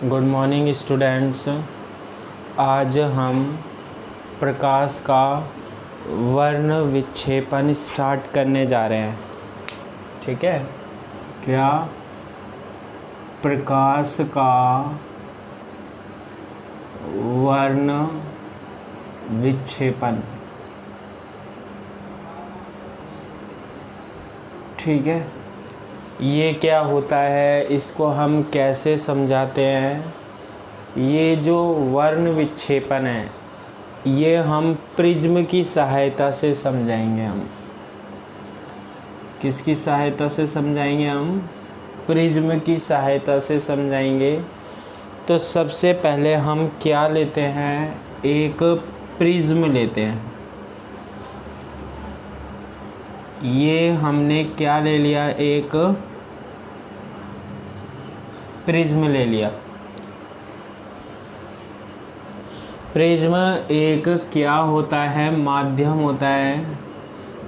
Good morning students. आज हम प्रकाश का वर्ण विक्षेपण स्टार्ट करने जा रहे हैं। ठीक है, क्या प्रकाश का वर्ण विक्षेपण। ठीक है, ये क्या होता है, इसको हम कैसे समझाते हैं। ये जो वर्ण विक्षेपण है ये हम प्रिज्म की सहायता से समझाएंगे। हम किसकी सहायता से समझाएंगे? हम प्रिज्म की सहायता से समझाएंगे। तो सबसे पहले हम क्या लेते हैं, एक प्रिज्म लेते हैं। ये हमने क्या ले लिया, एक प्रिज्म ले लिया। प्रिज्म एक क्या होता है, माध्यम होता है।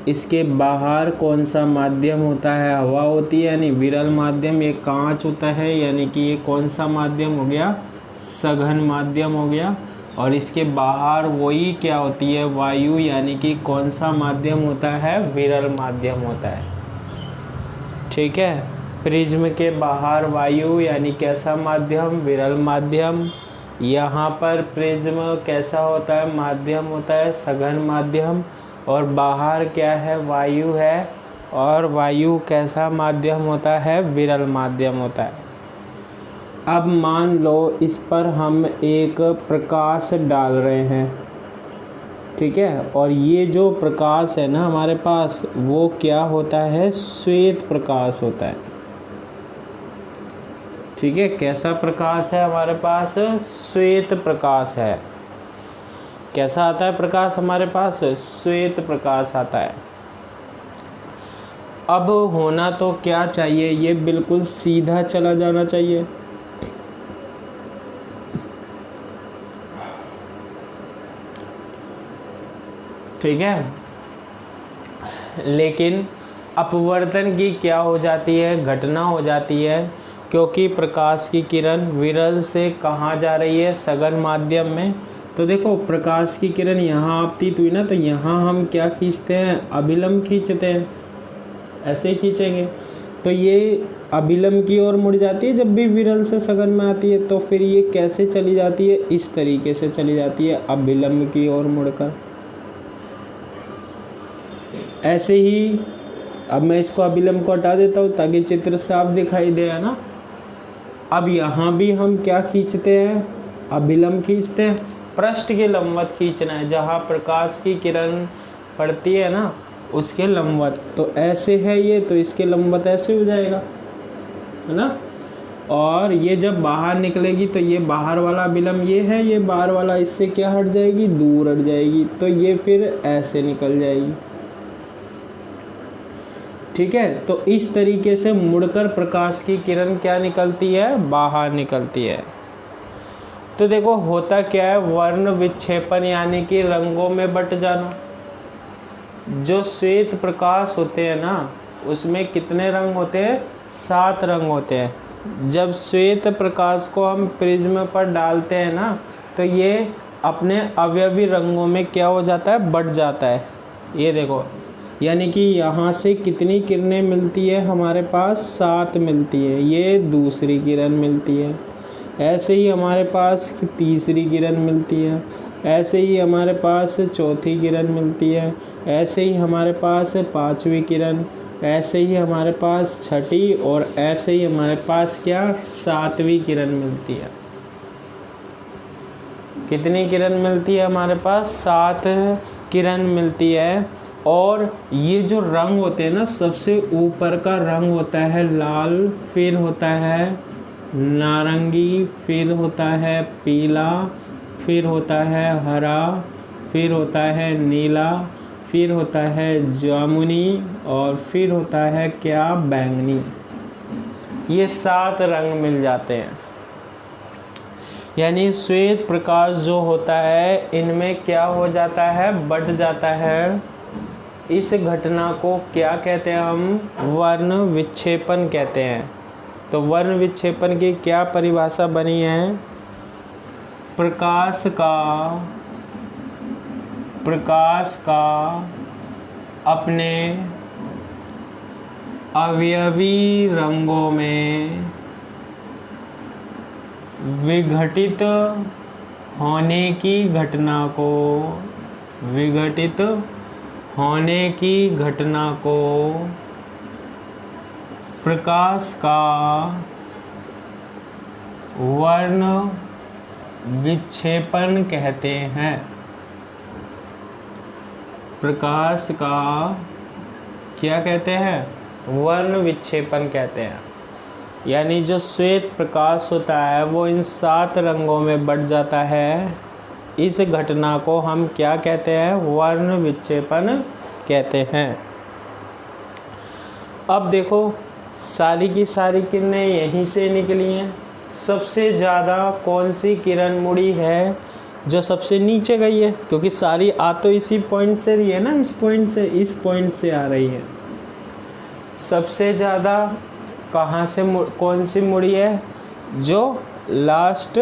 इसके बाहर कौन सा माध्यम होता है? हवा होती है यानी विरल माध्यम। ये कांच होता है यानी कि ये कौन सा माध्यम हो गया, सघन माध्यम हो गया। और इसके बाहर वही क्या होती है, वायु, यानी कि कौन सा माध्यम होता है, विरल माध्यम होता है। ठीक है, प्रिज्म के बाहर वायु यानी कैसा माध्यम, विरल माध्यम। यहाँ पर प्रिज्म कैसा होता है, माध्यम होता है, सघन माध्यम। और बाहर क्या है, वायु है। और वायु कैसा माध्यम होता है, विरल माध्यम होता है। अब मान लो इस पर हम एक प्रकाश डाल रहे हैं। ठीक है, और ये जो प्रकाश है ना हमारे पास, वो क्या होता है, श्वेत प्रकाश होता है। ठीक है, कैसा प्रकाश है हमारे पास, श्वेत प्रकाश है। कैसा आता है प्रकाश हमारे पास, श्वेत प्रकाश आता है। अब होना तो क्या चाहिए, ये बिल्कुल सीधा चला जाना चाहिए। ठीक है, लेकिन अपवर्तन की क्या हो जाती है, घटना हो जाती है। क्योंकि प्रकाश की किरण विरल से कहाँ जा रही है, सघन माध्यम में। तो देखो प्रकाश की किरण यहाँ आपतित हुई ना, तो यहाँ हम क्या खींचते हैं, अभिलंब खींचते हैं। ऐसे खींचेंगे तो ये अभिलंब की ओर मुड़ जाती है जब भी विरल से सघन में आती है। तो फिर ये कैसे चली जाती है, इस तरीके से चली जाती है, अभिलंब की ओर मुड़कर। ऐसे ही अब मैं इसको अभिलंब को हटा देता हूँ ताकि चित्र साफ दिखाई दे, है ना। अब यहाँ भी हम क्या खींचते हैं, अभिलंब खींचते हैं। पृष्ठ के लंबवत खींचना है, जहाँ प्रकाश की किरण पड़ती है ना उसके लंबवत। तो ऐसे है ये, तो इसके लंबवत ऐसे हो जाएगा, है ना। और ये जब बाहर निकलेगी तो ये बाहर वाला अभिलंब ये है, ये बाहर वाला इससे क्या हट जाएगी, दूर हट जाएगी। तो ये फिर ऐसे निकल जाएगी। ठीक है, तो इस तरीके से मुड़कर प्रकाश की किरण क्या निकलती है, बाहर निकलती है। तो देखो होता क्या है, वर्ण विक्षेपण यानी कि रंगों में बट जाना। जो श्वेत प्रकाश होते हैं ना उसमें कितने रंग होते हैं, 7 रंग होते हैं। जब श्वेत प्रकाश को हम प्रिज्म पर डालते हैं ना तो ये अपने अवयवी रंगों में क्या हो जाता है, बट जाता है। ये देखो, यानी कि यहाँ से कितनी किरणें मिलती है हमारे पास, 7 मिलती है। ये दूसरी किरण मिलती है, ऐसे ही हमारे पास तीसरी किरण मिलती है, ऐसे ही हमारे पास चौथी किरण मिलती है, ऐसे ही हमारे पास 5वीं किरण, ऐसे ही हमारे पास 6ठी, और ऐसे ही हमारे पास क्या 7वीं किरण मिलती है। कितनी किरण मिलती है हमारे पास, 7 किरण मिलती है। और ये जो रंग होते हैं ना, सबसे ऊपर का रंग होता है लाल, फिर होता है नारंगी, फिर होता है पीला, फिर होता है हरा, फिर होता है नीला, फिर होता है जामुनी, और फिर होता है क्या, बैंगनी। ये 7 रंग मिल जाते हैं। यानी श्वेत प्रकाश जो होता है इनमें क्या हो जाता है, बट जाता है। इस घटना को क्या कहते हैं हम, वर्ण विक्षेपण कहते हैं। तो वर्ण विक्षेपण की क्या परिभाषा बनी है? प्रकाश का अपने अवयवी रंगों में विघटित होने की घटना को प्रकाश का वर्ण विक्षेपण कहते हैं। प्रकाश का क्या कहते हैं? वर्ण विक्षेपण कहते हैं। यानी जो श्वेत प्रकाश होता है वो इन 7 रंगों में बट जाता है। इस घटना को हम क्या कहते हैं? वर्ण विक्षेपण कहते हैं। अब देखो सारी की सारी किरणें यहीं से निकली हैं। सबसे ज़्यादा कौन सी किरण मुड़ी है जो सबसे नीचे गई है? क्योंकि सारी आ तो इसी पॉइंट से रही है ना, इस पॉइंट से आ रही है। सबसे ज़्यादा कहाँ से कौन सी मुड़ी है? जो लास्ट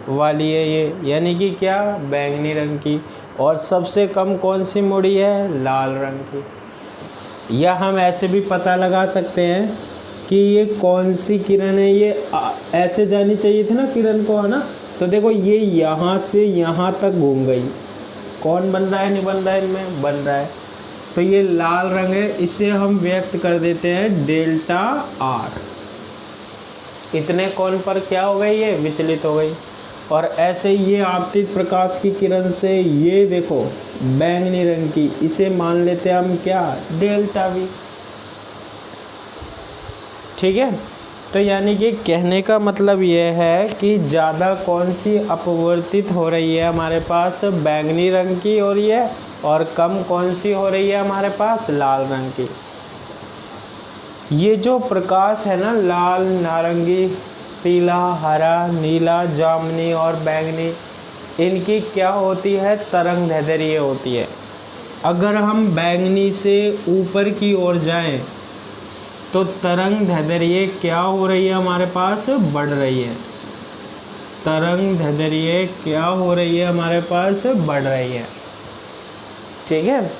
वाली है ये, यानी कि क्या? बैंगनी रंग की। और सबसे कम कौन सी मुड़ी है? लाल रंग की। या हम ऐसे भी पता लगा सकते हैं कि ये कौन सी किरण है। ये ऐसे जानी चाहिए थी ना किरण को, है ना? तो देखो ये यहाँ से यहाँ तक घूम गई। कौन बन रहा है? नहीं बन रहा है, इनमें बन रहा है। तो ये लाल रंग है, इसे हम व्यक्त कर देते हैं डेल्टा आर। इतने कोण पर क्या हो गई? ये विचलित हो गई। और ऐसे ये आपतित प्रकाश की किरण से ये देखो बैंगनी रंग की, इसे मान लेते हैं हम क्या? Delta we. ठीक है। तो यानी कि कहने का मतलब ये है कि ज़्यादा कौन सी अपवर्तित हो रही है हमारे पास? बैंगनी रंग की हो रही है, और कम कौन सी हो रही है हमारे पास? लाल रंग की। ये जो प्रकाश है ना, लाल, नारंगी, पीला, हरा, नीला, जामुनी और बैंगनी, इनकी क्या होती है? तरंग दैर्ध्य होती है। अगर हम बैंगनी से ऊपर की ओर जाएं तो तरंग दैर्ध्य क्या हो रही है हमारे पास? बढ़ रही है। तरंग दैर्ध्य क्या हो रही है हमारे पास? बढ़ रही है। ठीक है।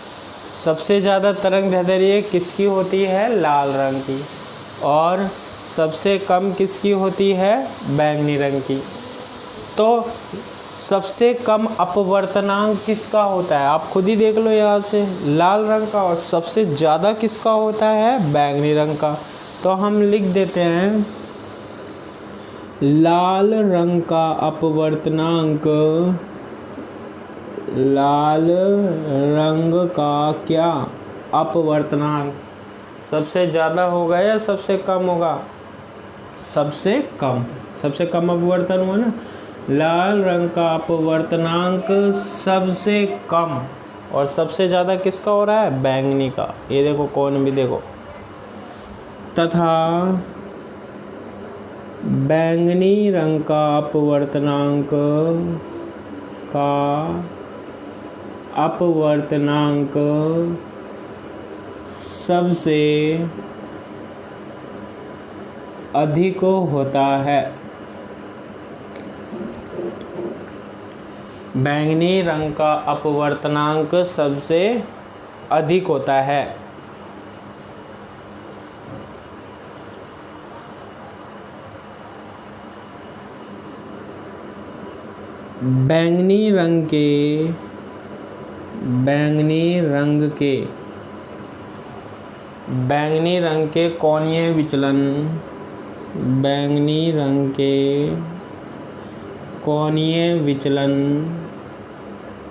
सबसे ज़्यादा तरंग दैर्ध्य किसकी होती है? लाल रंग की। और सबसे कम किसकी होती है? बैंगनी रंग की। तो सबसे कम अपवर्तनांक किसका होता है? आप खुद ही देख लो यहाँ से, लाल रंग का। और सबसे ज़्यादा किसका होता है? बैंगनी रंग का। तो हम लिख देते हैं लाल रंग का अपवर्तनांक, लाल रंग का क्या? अपवर्तनांक सबसे ज़्यादा होगा या सबसे कम होगा? सबसे कम। सबसे कम अपवर्तन हुआ ना। लाल रंग का अपवर्तनांक सबसे कम। और सबसे ज़्यादा किसका हो रहा है? बैंगनी का। ये देखो कोण भी देखो। तथा बैंगनी रंग का अपवर्तनांक सबसे अधिक होता है। बैंगनी रंग का अपवर्तनांक सबसे अधिक होता है। बैंगनी रंग के कोणीय विचलन, बैंगनी रंग के कोणीय विचलन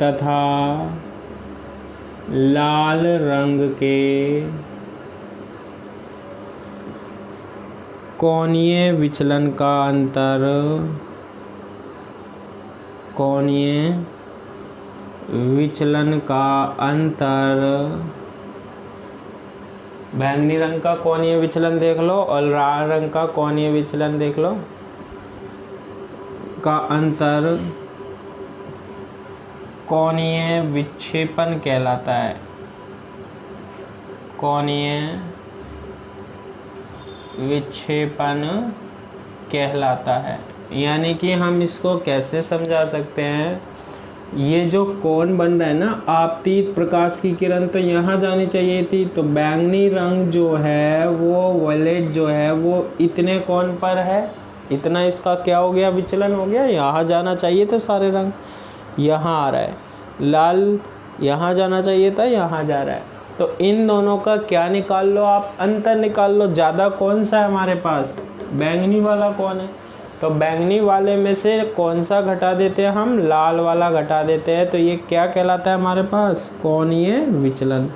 तथा लाल रंग के कोणीय विचलन का अंतर, कोणीय विचलन का अंतर, बैंगनी रंग का कोणीय विचलन देख लो और लाल रंग का कोणीय विचलन देख लो, का अंतर कोणीय विक्षेपण कहलाता है। कोणीय विक्षेपण कहलाता है। यानी कि हम इसको कैसे समझा सकते हैं, ये जो कोण बन रहा है ना, आपतित प्रकाश की किरण तो यहाँ जानी चाहिए थी, तो बैंगनी रंग जो है वो वॉयलेट जो है वो इतने कोण पर है, इतना इसका क्या हो गया, विचलन हो गया। यहाँ जाना चाहिए था सारे रंग, यहाँ आ रहा है। लाल यहाँ जाना चाहिए था, यहाँ जा रहा है। तो इन दोनों का क्या निकाल लो आप, अंतर निकाल लो। ज़्यादा कौन सा है हमारे पास, बैंगनी वाला कौन है, तो बैंगनी वाले में से कौन सा घटा देते हैं हम, लाल वाला घटा देते हैं। तो ये क्या कहलाता है हमारे पास, कोणीय विचलन।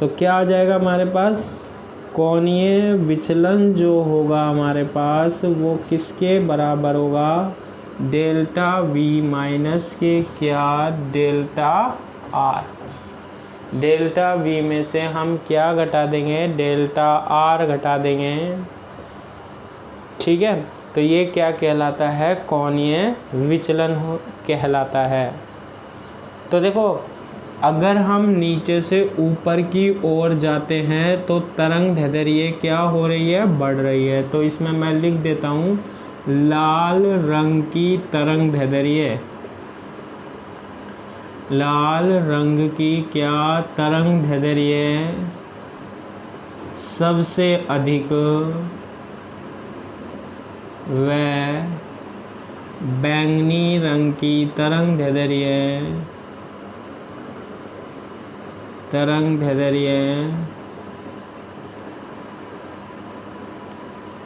तो क्या आ जाएगा हमारे पास, कोणीय विचलन जो होगा हमारे पास वो किसके बराबर होगा, डेल्टा V माइनस के क्या, डेल्टा R। डेल्टा V में से हम क्या घटा देंगे, डेल्टा R घटा देंगे। ठीक है, तो ये क्या कहलाता है, कोणीय विचलन कहलाता है। तो देखो, अगर हम नीचे से ऊपर की ओर जाते हैं तो तरंग दैर्ध्य क्या हो रही है, बढ़ रही है। तो इसमें मैं लिख देता हूँ, लाल रंग की तरंग दैर्ध्य, लाल रंग की क्या तरंग दैर्ध्य सबसे अधिक व बैंगनी रंग की तरंग दैर्ध्य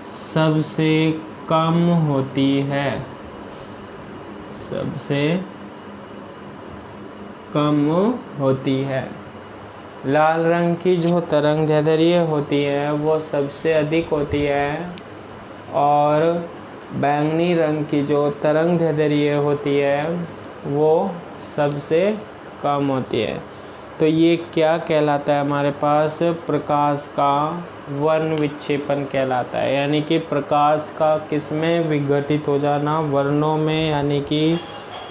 सबसे कम होती है, सबसे कम होती है। लाल रंग की जो तरंग दैर्ध्य होती है वो सबसे अधिक होती है, और बैंगनी रंग की जो तरंग दैर्ध्य होती है वो सबसे कम होती है। तो ये क्या कहलाता है हमारे पास, प्रकाश का वर्ण विक्षेपण कहलाता है। यानी कि प्रकाश का किसमें विघटित हो जाना, वर्णों में, यानी कि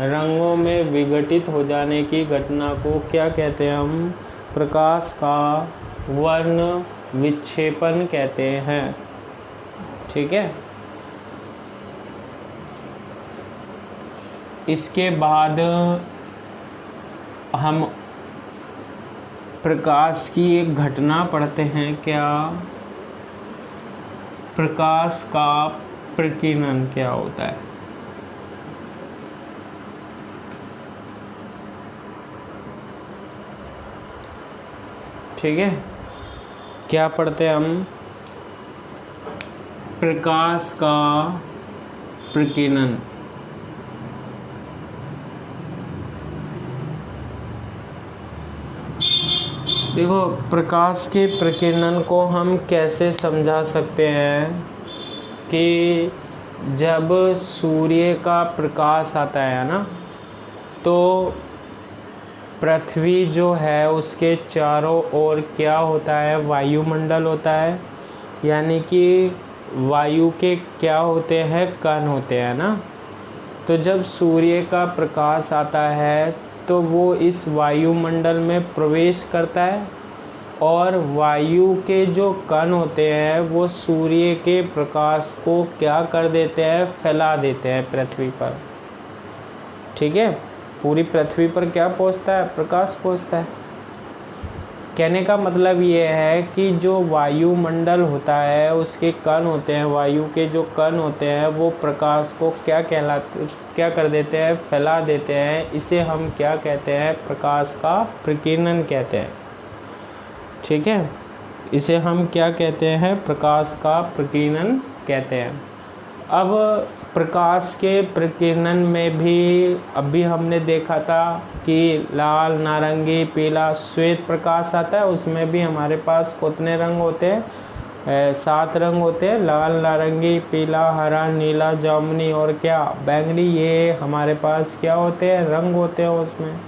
रंगों में विघटित हो जाने की घटना को क्या कहते हैं हम, प्रकाश का वर्ण विक्षेपण कहते हैं। ठीक है, इसके बाद हम प्रकाश की एक घटना पढ़ते हैं, क्या, प्रकाश का प्रकीर्णन क्या होता है। ठीक है, क्या पढ़ते हैं हम, प्रकाश का प्रकीर्णन। देखो, प्रकाश के प्रकीर्णन को हम कैसे समझा सकते हैं कि जब सूर्य का प्रकाश आता है ना, तो पृथ्वी जो है उसके चारों ओर क्या होता है, वायुमंडल होता है। यानी कि वायु के क्या होते हैं, कण होते हैं ना। तो जब सूर्य का प्रकाश आता है तो वो इस वायुमंडल में प्रवेश करता है, और वायु के जो कण होते हैं वो सूर्य के प्रकाश को क्या कर देते हैं, फैला देते हैं पृथ्वी पर। ठीक है, पूरी पृथ्वी पर क्या पहुंचता है, प्रकाश पहुंचता है। कहने का मतलब ये है कि जो वायुमंडल होता है उसके कण होते हैं, वायु के जो कण होते हैं वो प्रकाश को क्या कर देते हैं, फैला देते हैं। इसे हम क्या कहते हैं, प्रकाश का प्रकीर्णन कहते हैं। ठीक है, इसे हम क्या कहते हैं, प्रकाश का प्रकीर्णन कहते हैं। अब प्रकाश के प्रकीर्णन में भी अभी हमने देखा था कि लाल, नारंगी, पीला, श्वेत प्रकाश आता है। उसमें भी हमारे पास कितने रंग होते हैं, 7 रंग होते हैं, लाल, नारंगी, पीला, हरा, नीला, जामुनी और क्या, बैंगनी। ये हमारे पास क्या होते हैं, रंग होते हैं उसमें।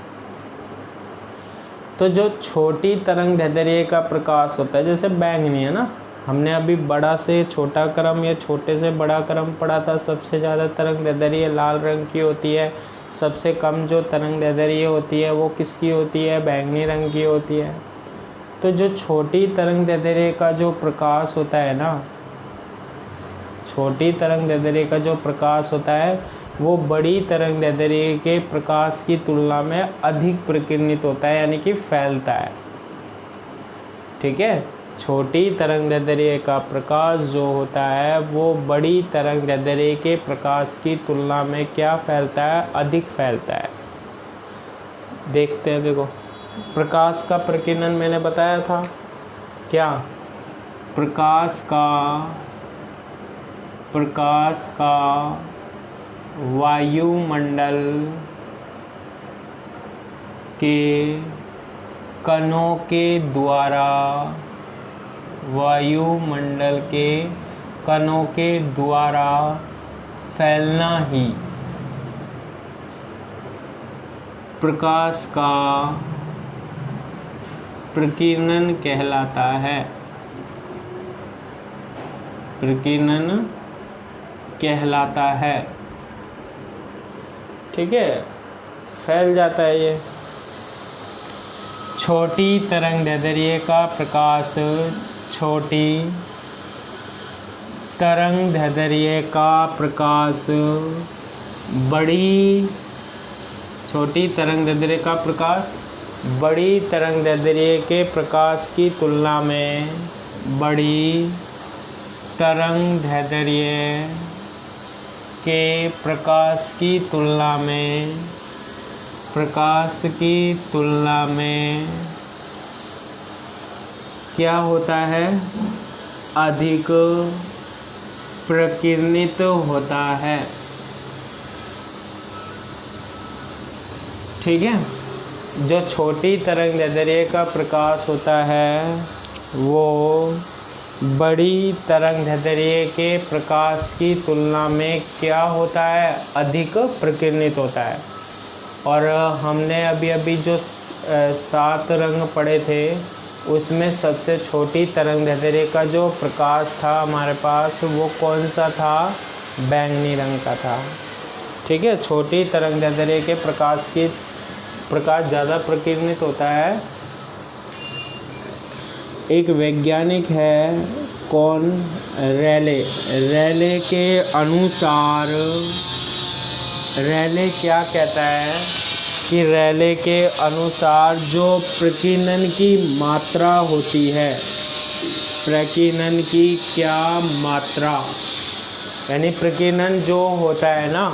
तो जो छोटी तरंग दैर्ध्य का प्रकाश होता है, जैसे बैंगनी है ना, हमने अभी बड़ा से छोटा क्रम या छोटे से बड़ा क्रम पढ़ा था। सबसे ज़्यादा तरंग दैर्ध्य लाल रंग की होती है, सबसे कम जो तरंग दैर्ध्य होती है वो किसकी होती है, बैंगनी रंग की होती है। तो जो छोटी तरंग दैर्ध्य का जो प्रकाश होता है ना, छोटी तरंग दैर्ध्य का जो प्रकाश होता है वो बड़ी तरंग दैर्ध्य के प्रकाश की तुलना में अधिक प्रकीर्णित होता है, यानी कि फैलता है। ठीक है, छोटी तरंग दैर्ध्य का प्रकाश जो होता है वो बड़ी तरंग दैर्ध्य के प्रकाश की तुलना में क्या फैलता है, अधिक फैलता है। देखते हैं, देखो प्रकाश का प्रकीर्णन मैंने बताया था, क्या प्रकाश का वायुमंडल के कणों के द्वारा, वायुमंडल के कणों के द्वारा फैलना ही प्रकाश का प्रकीर्णन कहलाता है। प्रकीर्णन कहलाता है। ठीक है, फैल जाता है ये। छोटी तरंग दैर्ध्य का प्रकाश, छोटी तरंग दैर्ध्य का प्रकाश बड़ी, छोटी तरंग दैर्ध्य का प्रकाश बड़ी तरंग दैर्ध्य के प्रकाश की तुलना में, बड़ी तरंग दैर्ध्य के प्रकाश की तुलना में, प्रकाश की तुलना में क्या होता है, अधिक प्रकीर्णित होता है। ठीक है, जो छोटी तरंग दैर्ध्य का प्रकाश होता है वो बड़ी तरंग दैर्ध्य के प्रकाश की तुलना में क्या होता है, अधिक प्रकीर्णित होता है। और हमने अभी अभी जो 7 रंग पढ़े थे उसमें सबसे छोटी तरंग दैर्ध्य का जो प्रकाश था हमारे पास वो कौन सा था, बैंगनी रंग का था। ठीक है, छोटी तरंग दैर्ध्य के प्रकाश ज़्यादा प्रकीर्णित होता है। एक वैज्ञानिक है, कौन, रेले। रेले के अनुसार, रेले क्या कहता है कि रेले के अनुसार जो प्रकीर्णन की मात्रा होती है, प्रकीर्णन की क्या मात्रा, यानी प्रकीर्णन जो होता है ना,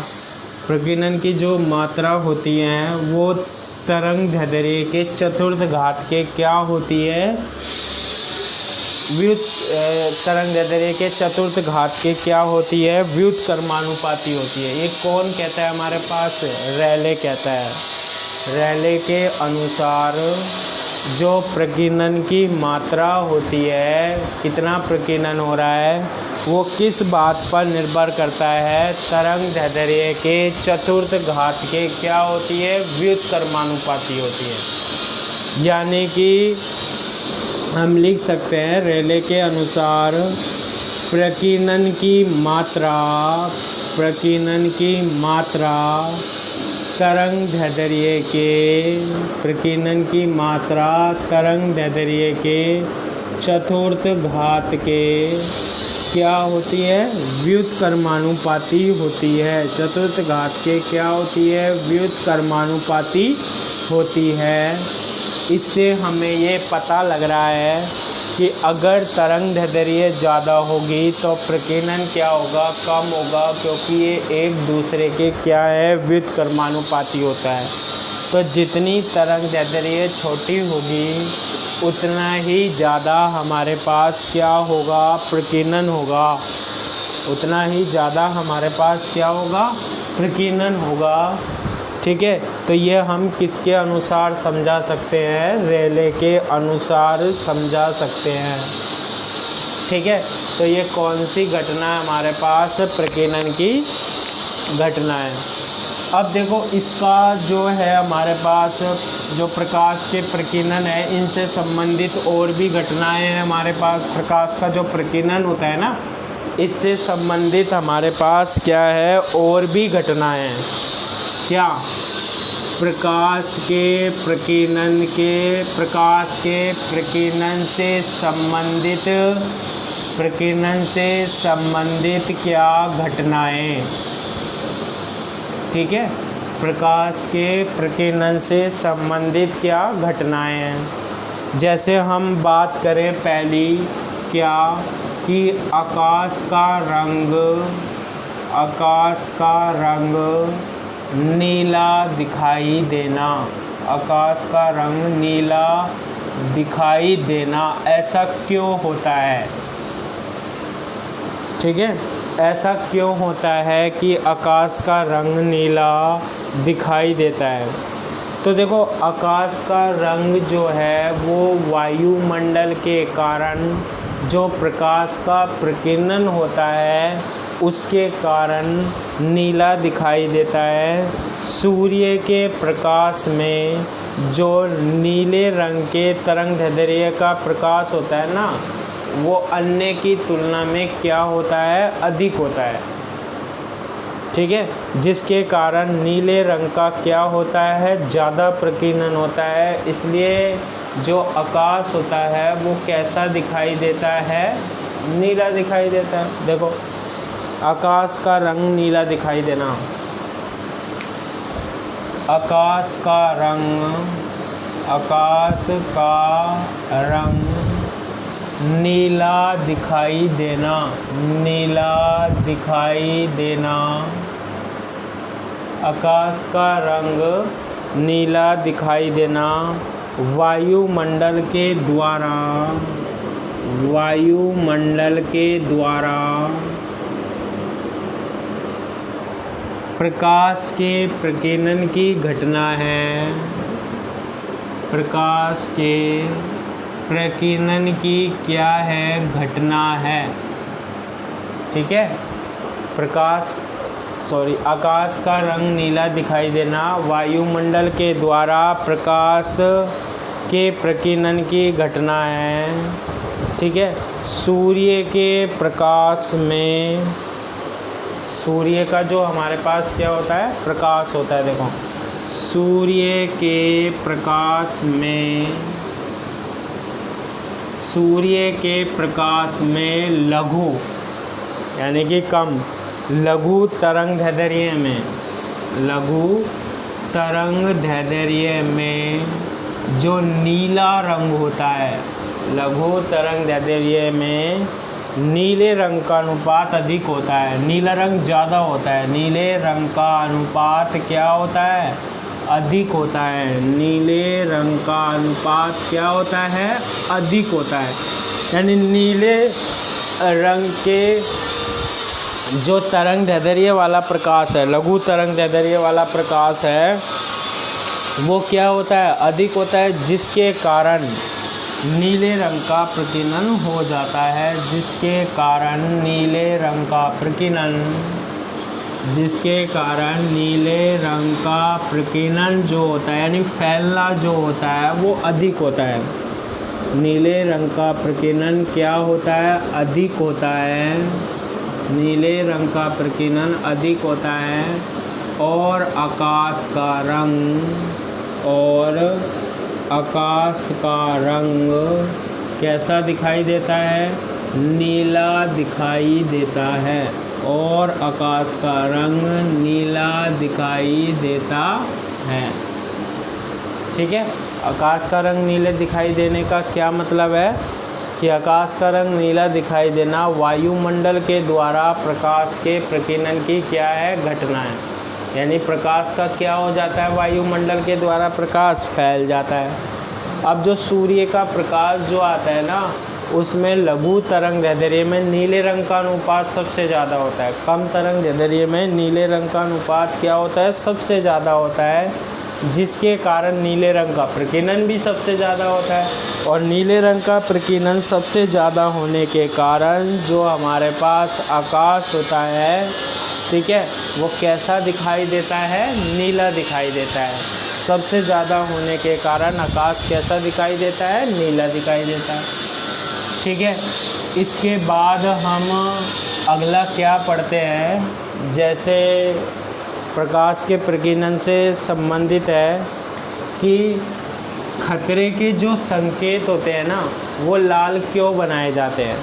प्रकीर्णन की जो मात्रा होती है वो तरंग दैर्ध्य के चतुर्थ घात के क्या होती है, तरंग दैर्ध्य के चतुर्थ घात के क्या होती है, व्युत्क्रमानुपाती होती है। ये कौन कहता है हमारे पास, रेले कहता है। रेले के अनुसार जो प्रकीर्णन की मात्रा होती है, कितना प्रकीर्णन हो रहा है, वो किस बात पर निर्भर करता है, तरंग दैर्ध्य के चतुर्थ घात के क्या होती है, व्युत्क्रमानुपाती होती है। यानी कि हम लिख सकते हैं रेले के अनुसार प्रकीर्णन की मात्रा, प्रकीर्णन की मात्रा तरंग दैर्ध्य के, प्रकीर्णन की मात्रा तरंग दैर्ध्य के चतुर्थ घात के क्या होती है, व्युत्क्रमानुपाती होती है। चतुर्थ घात के क्या होती है, व्युत्क्रमानुपाती होती है। इससे हमें ये पता लग रहा है कि अगर तरंग दैर्ध्य ज़्यादा होगी तो प्रकीर्णन क्या होगा, कम होगा, क्योंकि ये एक दूसरे के क्या है, व्युत्क्रमानुपाती होता है। तो जितनी तरंग दैर्ध्य छोटी होगी उतना ही ज़्यादा हमारे पास क्या होगा, प्रकीर्णन होगा, उतना ही ज़्यादा हमारे पास क्या होगा, प्रकीर्णन होगा। ठीक है, तो ये हम किसके अनुसार समझा सकते हैं, रेले के अनुसार समझा सकते हैं। ठीक है, तो ये कौन सी घटना है हमारे पास, प्रकीर्णन की घटना है। अब देखो इसका जो है हमारे पास जो प्रकाश के प्रकीर्णन है, इनसे संबंधित और भी घटनाएं हैं हमारे पास। प्रकाश का जो प्रकीर्णन होता है ना, इससे संबंधित हमारे पास क्या है, और भी घटनाएं हैं। क्या, प्रकाश के प्रकीर्णन से संबंधित प्रकीर्णन से संबंधित क्या घटनाएं, ठीक है, प्रकाश के प्रकीर्णन से संबंधित क्या घटनाएं हैं। जैसे हम बात करें पहली क्या कि आकाश का रंग नीला दिखाई देना, आकाश का रंग नीला दिखाई देना, ऐसा क्यों होता है, ठीक है, ऐसा क्यों होता है कि आकाश का रंग नीला दिखाई देता है। तो देखो आकाश का रंग जो है वो वायुमंडल के कारण जो प्रकाश का प्रकीर्णन होता है उसके कारण नीला दिखाई देता है। सूर्य के प्रकाश में जो नीले रंग के तरंगदैर्ध्य का प्रकाश होता है ना, वो अन्य की तुलना में क्या होता है, अधिक होता है, ठीक है, जिसके कारण नीले रंग का क्या होता है, ज़्यादा प्रकीर्णन होता है। इसलिए जो आकाश होता है वो कैसा दिखाई देता है, नीला दिखाई देता है। देखो आकाश का रंग नीला दिखाई देना, आकाश का रंग नीला दिखाई देना, नीला दिखाई देना, आकाश का रंग नीला दिखाई देना वायुमंडल के द्वारा प्रकाश के प्रकीर्णन की घटना है, प्रकाश के प्रकीर्णन की क्या है, घटना है, ठीक है। आकाश का रंग नीला दिखाई देना वायुमंडल के द्वारा प्रकाश के प्रकीर्णन की घटना है, ठीक है। सूर्य के प्रकाश में, सूर्य का जो हमारे पास क्या होता है, प्रकाश होता है, देखो सूर्य के प्रकाश में लघु यानी कि कम, लघु तरंगदैर्ध्य में जो नीला रंग होता है, लघु तरंगदैर्ध्य में नीले रंग का अनुपात अधिक होता है, नीला रंग ज़्यादा होता है, नीले रंग का अनुपात क्या होता है, अधिक होता है, नीले रंग का अनुपात क्या होता है, अधिक होता है। यानी नीले रंग के जो तरंगदैर्ध्य वाला प्रकाश है, लघु तरंगदैर्ध्य वाला प्रकाश है, वो क्या होता है, अधिक होता है, जिसके कारण नीले रंग का प्रकीर्णन हो जाता है, जिसके कारण नीले रंग का प्रकीर्णन जो होता है यानी फैलना जो होता है वो अधिक होता है। नीले रंग का प्रकीर्णन क्या होता है, अधिक होता है, नीले रंग का प्रकीर्णन अधिक होता है। और आकाश का रंग कैसा दिखाई देता है, नीला दिखाई देता है, और आकाश का रंग नीला दिखाई देता है, ठीक है। आकाश का रंग नीले दिखाई देने का क्या मतलब है कि आकाश का रंग नीला दिखाई देना वायुमंडल के द्वारा प्रकाश के प्रकीर्णन की क्या है, घटना है। यानी प्रकाश का क्या हो जाता है, वायुमंडल के द्वारा प्रकाश फैल जाता है। अब जो सूर्य का प्रकाश जो आता है ना, उसमें लघु तरंगदैर्ध्य में नीले रंग का अनुपात सबसे ज़्यादा होता है, कम तरंगदैर्ध्य में नीले रंग का अनुपात क्या होता है, सबसे ज़्यादा होता है, जिसके कारण नीले रंग का प्रकीर्णन भी सबसे ज़्यादा होता है। और नीले रंग का प्रकीर्णन सबसे ज़्यादा होने के कारण जो हमारे पास आकाश होता है, ठीक है, वो कैसा दिखाई देता है, नीला दिखाई देता है। सबसे ज़्यादा होने के कारण आकाश कैसा दिखाई देता है, नीला दिखाई देता है, ठीक है। इसके बाद हम अगला क्या पढ़ते हैं, जैसे प्रकाश के प्रकीर्णन से संबंधित है कि खतरे के जो संकेत होते हैं ना, वो लाल क्यों बनाए जाते हैं।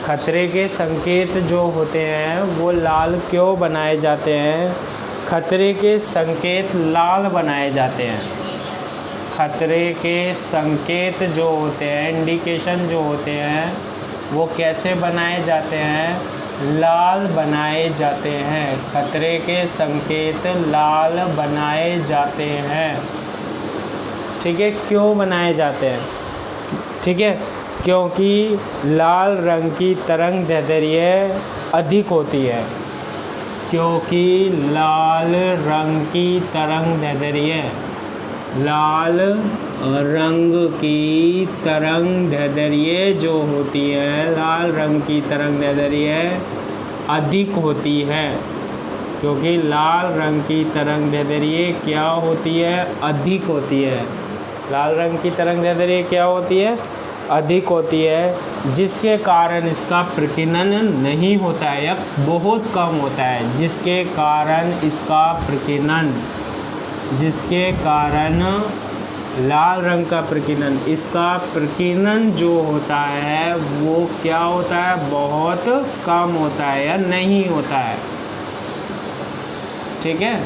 खतरे के संकेत जो होते हैं वो लाल क्यों बनाए जाते हैं? खतरे के संकेत लाल बनाए जाते हैं। खतरे के संकेत जो होते हैं, इंडिकेशन जो होते हैं, वो कैसे बनाए जाते हैं? लाल बनाए जाते हैं। खतरे के संकेत लाल बनाए जाते हैं। ठीक है, क्यों बनाए जाते हैं? ठीक है, क्योंकि लाल रंग की तरंग दैर्ध्य अधिक होती है। क्योंकि लाल रंग की तरंग दैर्ध्य, लाल रंग की तरंग दैर्ध्य जो होती है, लाल रंग की तरंग दैर्ध्य अधिक होती है। क्योंकि लाल रंग की तरंग दैर्ध्य क्या होती है? अधिक होती है। लाल रंग की तरंग दैर्ध्य क्या होती है? अधिक होती है, जिसके कारण इसका प्रकीर्णन नहीं होता है या बहुत कम होता है। जिसके कारण इसका प्रकीर्णन, जिसके कारण लाल रंग का प्रकीर्णन, इसका प्रकीर्णन जो होता है वो क्या होता है? बहुत कम होता है या नहीं होता है। ठीक है,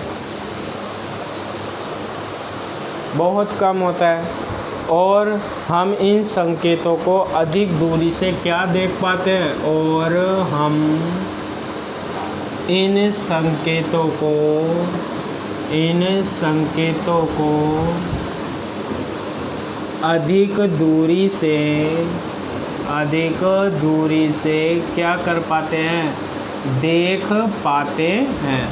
बहुत कम होता है। और हम इन संकेतों को अधिक दूरी से क्या देख पाते हैं? और हम इन संकेतों को अधिक दूरी से क्या कर पाते हैं? देख पाते हैं।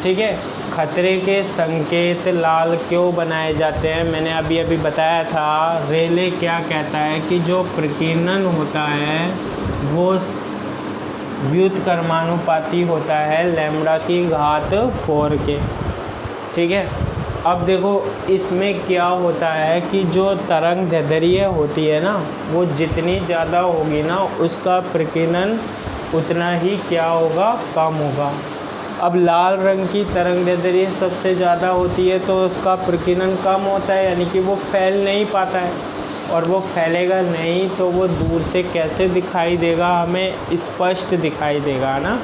ठीक है, खतरे के संकेत लाल क्यों बनाए जाते हैं? मैंने अभी बताया था। रेले क्या कहता है कि जो प्रकीर्णन होता है वो व्युत्क्रमानुपाती होता है लैम्ब्डा की घात 4 के। ठीक है, अब देखो इसमें क्या होता है कि जो तरंग दैर्ध्य होती है ना, वो जितनी ज़्यादा होगी ना, उसका प्रकीर्णन उतना ही क्या होगा? कम होगा। अब लाल रंग की तरंग दैर्ध्य सबसे ज़्यादा होती है तो उसका प्रकीर्णन कम होता है, यानी कि वो फैल नहीं पाता है। और वो फैलेगा नहीं तो वो दूर से कैसे दिखाई देगा? हमें स्पष्ट दिखाई देगा ना।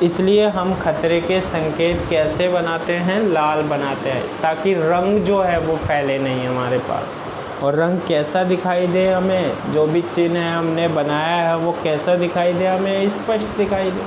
इसलिए हम खतरे के संकेत कैसे बनाते हैं? लाल बनाते हैं, ताकि रंग जो है वो फैले नहीं हमारे पास। और रंग कैसा दिखाई दे हमें? जो भी चिन्ह है हमने बनाया है वो कैसा दिखाई दे? हमें स्पष्ट दिखाई दे।